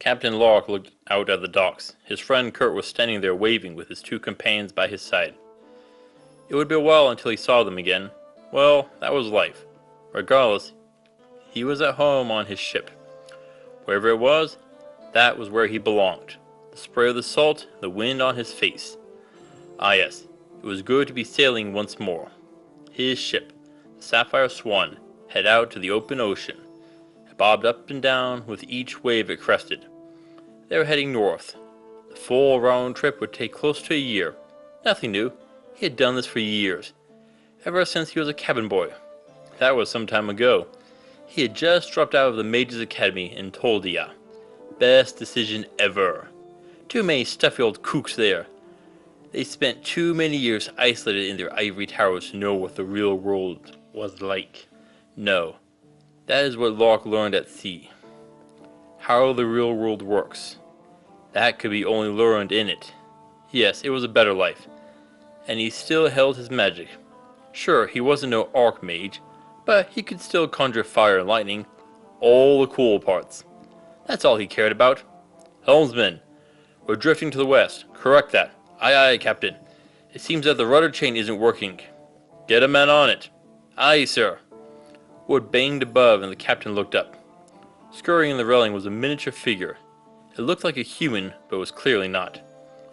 Captain Locke looked out at the docks. His friend Kurt was standing there waving with his two companions by his side. It would be a while until he saw them again. Well, that was life. Regardless, he was at home on his ship. Wherever it was, that was where he belonged. The spray of the salt, the wind on his face. Ah yes, it was good to be sailing once more. His ship, the Sapphire Swan, head out to the open ocean. It bobbed up and down with each wave it crested. They were heading north. The full round trip would take close to a year. Nothing new. He had done this for years. Ever since he was a cabin boy. That was some time ago. He had just dropped out of the Mages Academy in Toldia. Best decision ever. Too many stuffy old kooks there. They spent too many years isolated in their ivory towers to know what the real world was like. No. That is what Locke learned at sea. How the real world works. That could be only learned in it. Yes, it was a better life. And he still held his magic. Sure, he wasn't no archmage, but he could still conjure fire and lightning. All the cool parts. That's all he cared about. Helmsman, we're drifting to the west. Correct that. Aye aye, Captain. It seems that the rudder chain isn't working. Get a man on it. Aye, sir. Wood banged above and the captain looked up. Scurrying the railing was a miniature figure. It looked like a human, but was clearly not.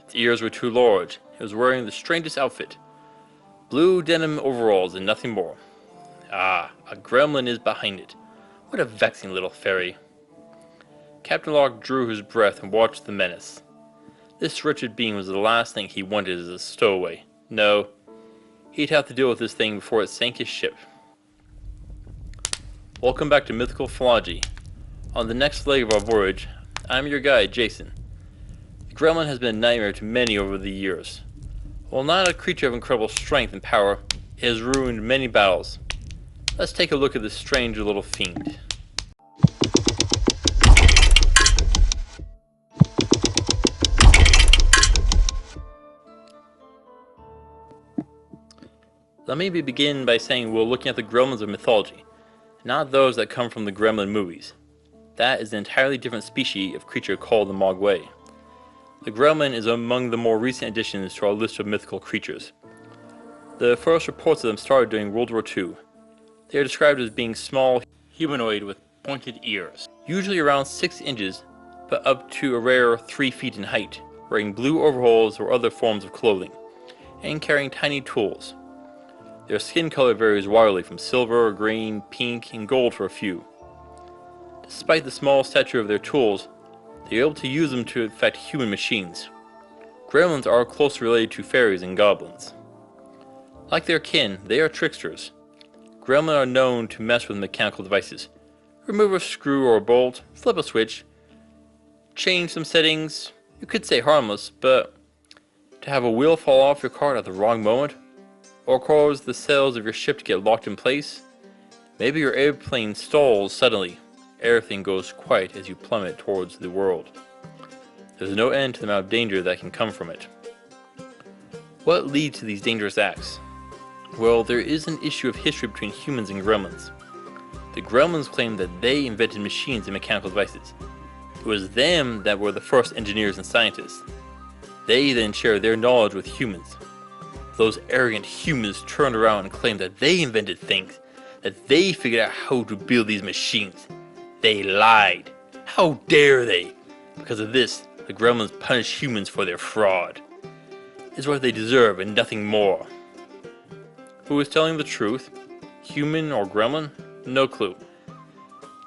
Its ears were too large. It was wearing the strangest outfit. Blue denim overalls and nothing more. Ah, a gremlin is behind it. What a vexing little fairy. Captain Locke drew his breath and watched the menace. This wretched being was the last thing he wanted as a stowaway. No, he'd have to deal with this thing before it sank his ship. Welcome back to Mythical Phylogeny. On the next leg of our voyage, I'm your guide, Jason. The Gremlin has been a nightmare to many over the years. While not a creature of incredible strength and power, it has ruined many battles. Let's take a look at this strange little fiend. Let me begin by saying we're looking at the Gremlins of mythology, not those that come from the Gremlin movies. That is an entirely different species of creature called the Mogwai. The Gremlin is among the more recent additions to our list of mythical creatures. The first reports of them started during World War II. They are described as being small, humanoid with pointed ears, usually around 6 inches, but up to a rare 3 feet in height, wearing blue overalls or other forms of clothing, and carrying tiny tools. Their skin color varies wildly from silver, green, pink, and gold for a few. Despite the small stature of their tools, they are able to use them to affect human machines. Gremlins are closely related to fairies and goblins. Like their kin, they are tricksters. Gremlins are known to mess with mechanical devices. Remove a screw or a bolt, flip a switch, change some settings. You could say harmless, but to have a wheel fall off your cart at the wrong moment, or cause the sails of your ship to get locked in place, maybe your airplane stalls suddenly. Everything goes quiet as you plummet towards the world. There's no end to the amount of danger that can come from it. What leads to these dangerous acts? Well, there is an issue of history between humans and gremlins. The gremlins claim that they invented machines and mechanical devices. It was them that were the first engineers and scientists. They then shared their knowledge with humans. Those arrogant humans turned around and claimed that they invented things, that they figured out how to build these machines. They lied. How dare they? Because of this, the gremlins punish humans for their fraud. It's what they deserve and nothing more. Who is telling the truth? Human or gremlin? No clue.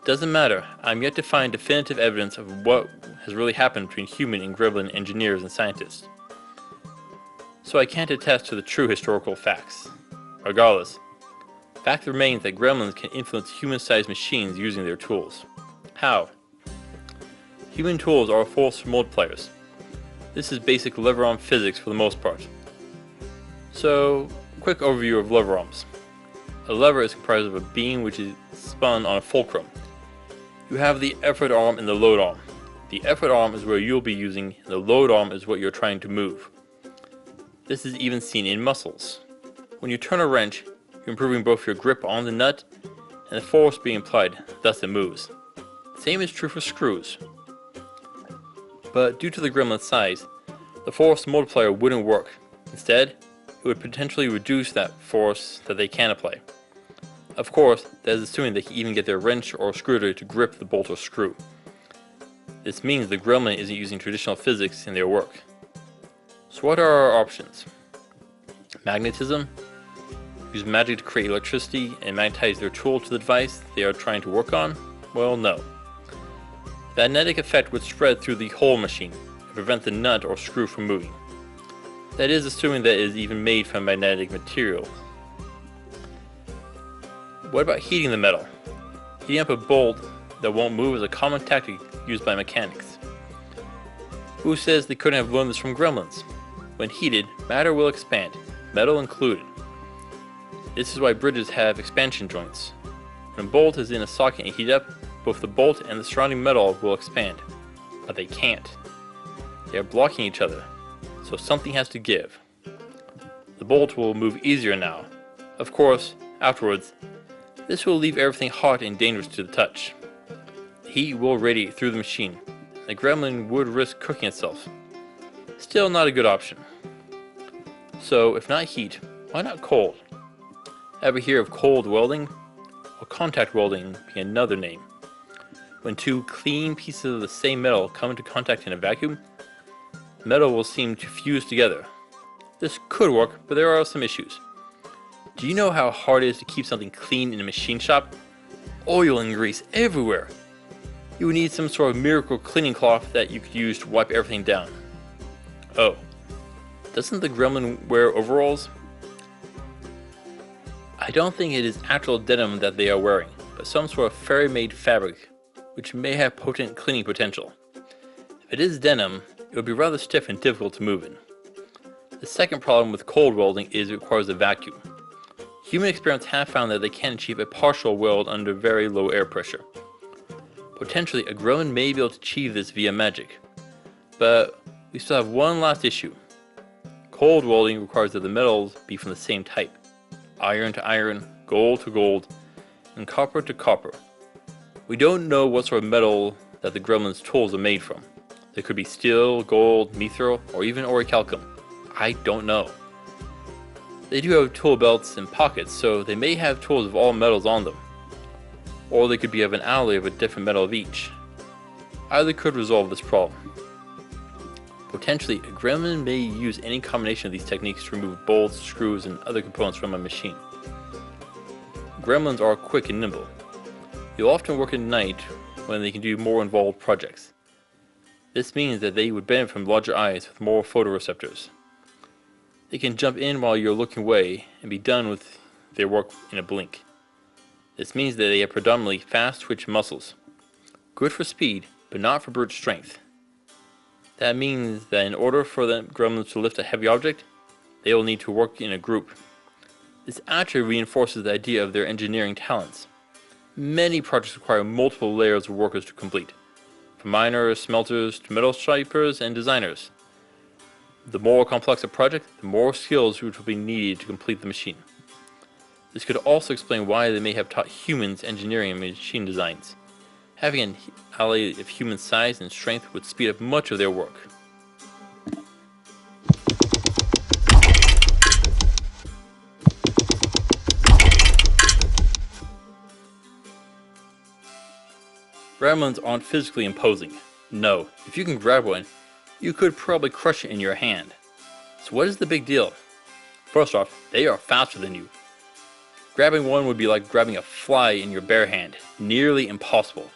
Doesn't matter. I'm yet to find definitive evidence of what has really happened between human and gremlin engineers and scientists. So I can't attest to the true historical facts. Regardless, fact remains that gremlins can influence human-sized machines using their tools. How? Human tools are force multipliers. This is basic lever arm physics for the most part. So, quick overview of lever arms. A lever is comprised of a beam which is spun on a fulcrum. You have the effort arm and the load arm. The effort arm is where you'll be using, and the load arm is what you're trying to move. This is even seen in muscles. When you turn a wrench, you're improving both your grip on the nut and the force being applied, thus it moves. The same is true for screws. But due to the gremlin's size, the force multiplier wouldn't work. Instead, it would potentially reduce that force that they can apply. Of course, that is assuming they can even get their wrench or screwdriver to grip the bolt or screw. This means the gremlin isn't using traditional physics in their work. So what are our options? Magnetism? Use magic to create electricity and magnetize their tool to the device they are trying to work on? Well, no. The magnetic effect would spread through the whole machine and prevent the nut or screw from moving. That is assuming that it is even made from magnetic material. What about heating the metal? Heating up a bolt that won't move is a common tactic used by mechanics. Who says they couldn't have learned this from gremlins? When heated, matter will expand, metal included. This is why bridges have expansion joints. When a bolt is in a socket and heated up, both the bolt and the surrounding metal will expand. But they can't. They are blocking each other, so something has to give. The bolt will move easier now. Of course, afterwards, this will leave everything hot and dangerous to the touch. The heat will radiate through the machine, and the gremlin would risk cooking itself. Still not a good option. So, if not heat, why not cold? Ever hear of cold welding? Or contact welding being another name. When two clean pieces of the same metal come into contact in a vacuum, metal will seem to fuse together. This could work, but there are some issues. Do you know how hard it is to keep something clean in a machine shop? Oil and grease everywhere. You would need some sort of miracle cleaning cloth that you could use to wipe everything down. Oh, doesn't the gremlin wear overalls? I don't think it is actual denim that they are wearing, but some sort of fairy-made fabric, which may have potent cleaning potential. If it is denim, it would be rather stiff and difficult to move in. The second problem with cold welding is it requires a vacuum. Human experiments have found that they can achieve a partial weld under very low air pressure. Potentially, a gremlin may be able to achieve this via magic. But we still have one last issue. Cold welding requires that the metals be from the same type. Iron to iron, gold to gold, and copper to copper. We don't know what sort of metal that the gremlin's tools are made from. They could be steel, gold, mithril, or even orichalcum. I don't know. They do have tool belts and pockets, so they may have tools of all metals on them. Or they could be of an alloy of a different metal of each. Either could resolve this problem. Potentially, a gremlin may use any combination of these techniques to remove bolts, screws, and other components from a machine. Gremlins are quick and nimble. They'll often work at night when they can do more involved projects. This means that they would benefit from larger eyes with more photoreceptors. They can jump in while you're looking away and be done with their work in a blink. This means that they have predominantly fast twitch muscles. Good for speed, but not for brute strength. That means that in order for the gremlins to lift a heavy object, they will need to work in a group. This actually reinforces the idea of their engineering talents. Many projects require multiple layers of workers to complete, from miners, smelters, to metal shapers, and designers. The more complex a project, the more skills which will be needed to complete the machine. This could also explain why they may have taught humans engineering and machine designs. Having an ally of human size and strength would speed up much of their work. Gremlins aren't physically imposing. No, if you can grab one, you could probably crush it in your hand. So what is the big deal? First off, they are faster than you. Grabbing one would be like grabbing a fly in your bare hand. Nearly impossible.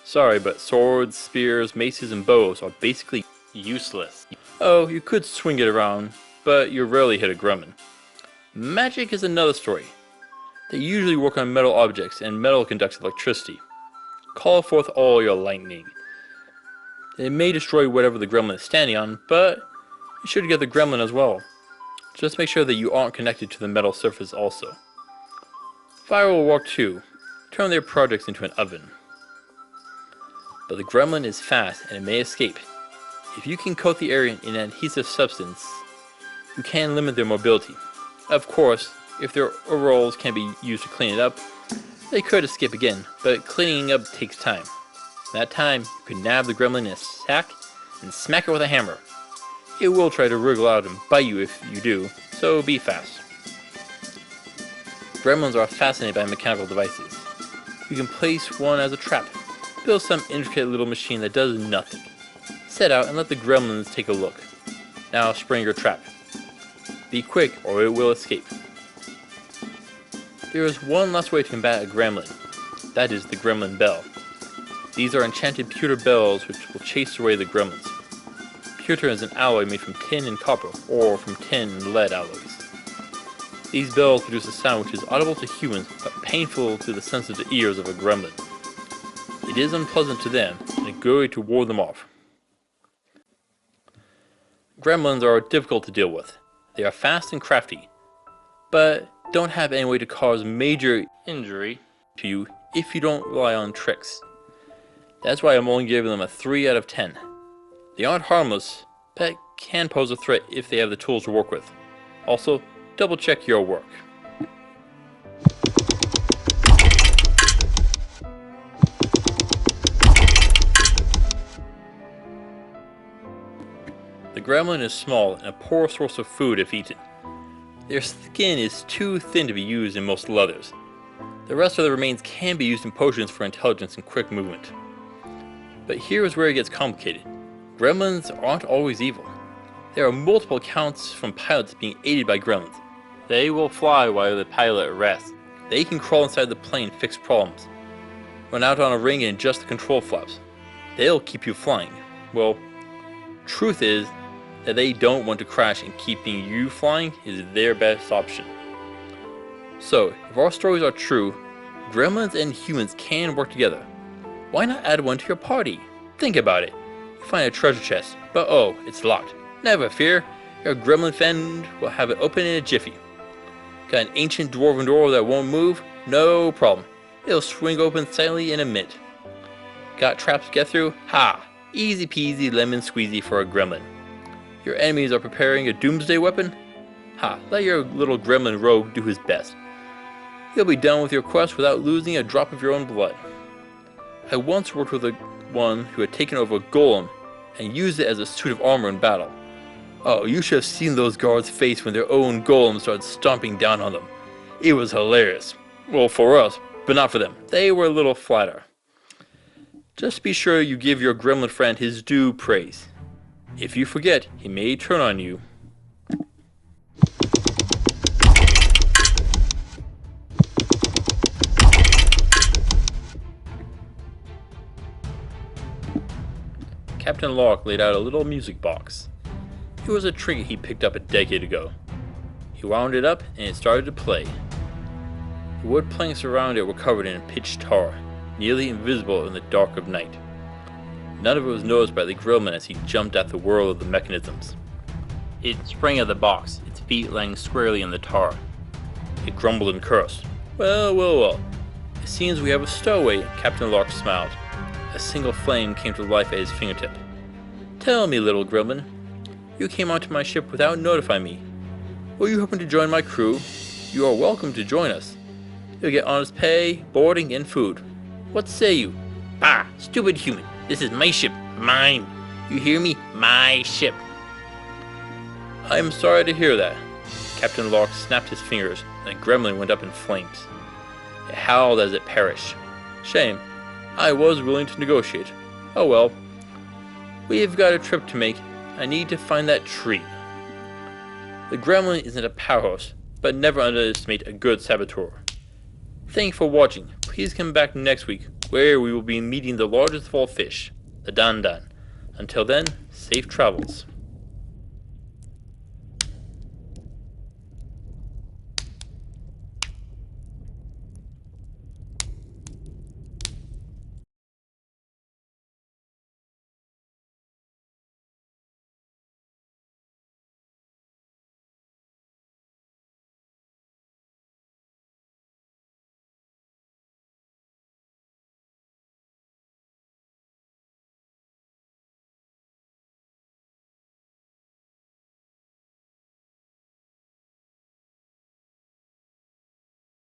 Sorry, but swords, spears, maces, and bows are basically useless. Oh, you could swing it around, but you rarely hit a gremlin. Magic is another story. They usually work on metal objects, and metal conducts electricity. Call forth all your lightning. It may destroy whatever the gremlin is standing on, but you should get the gremlin as well. Just make sure that you aren't connected to the metal surface also. Fire will work too. Turn their projects into an oven. But the gremlin is fast and it may escape. If you can coat the area in an adhesive substance, you can limit their mobility. Of course, if their overalls can be used to clean it up, they could escape again, but cleaning up takes time. In that time, you could nab the gremlin in a sack and smack it with a hammer. It will try to wriggle out and bite you if you do, so be fast. Gremlins are fascinated by mechanical devices. You can place one as a trap. Build some intricate little machine that does nothing. Set out and let the gremlins take a look. Now spring your trap. Be quick or it will escape. There is one last way to combat a gremlin. That is the gremlin bell. These are enchanted pewter bells which will chase away the gremlins. Pewter is an alloy made from tin and copper, or from tin and lead alloys. These bells produce a sound which is audible to humans, but painful to the sensitive ears of a gremlin. It is unpleasant to them, and a good way to ward them off. Gremlins are difficult to deal with. They are fast and crafty, but don't have any way to cause major injury to you if you don't rely on tricks. That's why I'm only giving them a 3 out of 10. They aren't harmless, but can pose a threat if they have the tools to work with. Also, double check your work. The gremlin is small and a poor source of food if eaten. Their skin is too thin to be used in most leathers. The rest of the remains can be used in potions for intelligence and quick movement. But here is where it gets complicated. Gremlins aren't always evil. There are multiple accounts from pilots being aided by gremlins. They will fly while the pilot rests. They can crawl inside the plane and fix problems. Run out on a ring and adjust the control flaps. They'll keep you flying. Well, truth is that they don't want to crash, and keeping you flying is their best option. So, if our stories are true, gremlins and humans can work together. Why not add one to your party? Think about it. You find a treasure chest, but oh, it's locked. Never fear, your gremlin friend will have it open in a jiffy. Got an ancient dwarven door that won't move? No problem. It'll swing open silently in a minute. Got traps to get through? Ha! Easy peasy lemon squeezy for a gremlin. Your enemies are preparing a doomsday weapon? Ha! Let your little gremlin rogue do his best. You'll be done with your quest without losing a drop of your own blood. I once worked with one who had taken over a golem and used it as a suit of armor in battle. Oh, you should have seen those guards' face when their own golem started stomping down on them. It was hilarious. Well, for us, but not for them. They were a little flatter. Just be sure you give your gremlin friend his due praise. If you forget, he may turn on you. Captain Locke laid out a little music box. It was a trinket he picked up a decade ago. He wound it up and it started to play. The wood planks around it were covered in pitch tar, nearly invisible in the dark of night. None of it was noticed by the gremlin as he jumped at the whirl of the mechanisms. It sprang at the box, its feet laying squarely in the tar. It grumbled and cursed. Well, well, well. It seems we have a stowaway, Captain Locke smiled. A single flame came to life at his fingertip. Tell me, little gremlin, you came onto my ship without notifying me. Were you hoping to join my crew? You are welcome to join us. You'll get honest pay, boarding, and food. What say you? Bah, stupid human. This is my ship. Mine. You hear me? My ship. I am sorry to hear that. Captain Locke snapped his fingers, and the gremlin went up in flames. It howled as it perished. Shame. I was willing to negotiate. Oh well. We've got a trip to make. I need to find that tree. The gremlin isn't a powerhouse, but never underestimate a good saboteur. Thank you for watching. Please come back next week, where we will be meeting the largest of all fish, the Dan Dan. Until then, safe travels.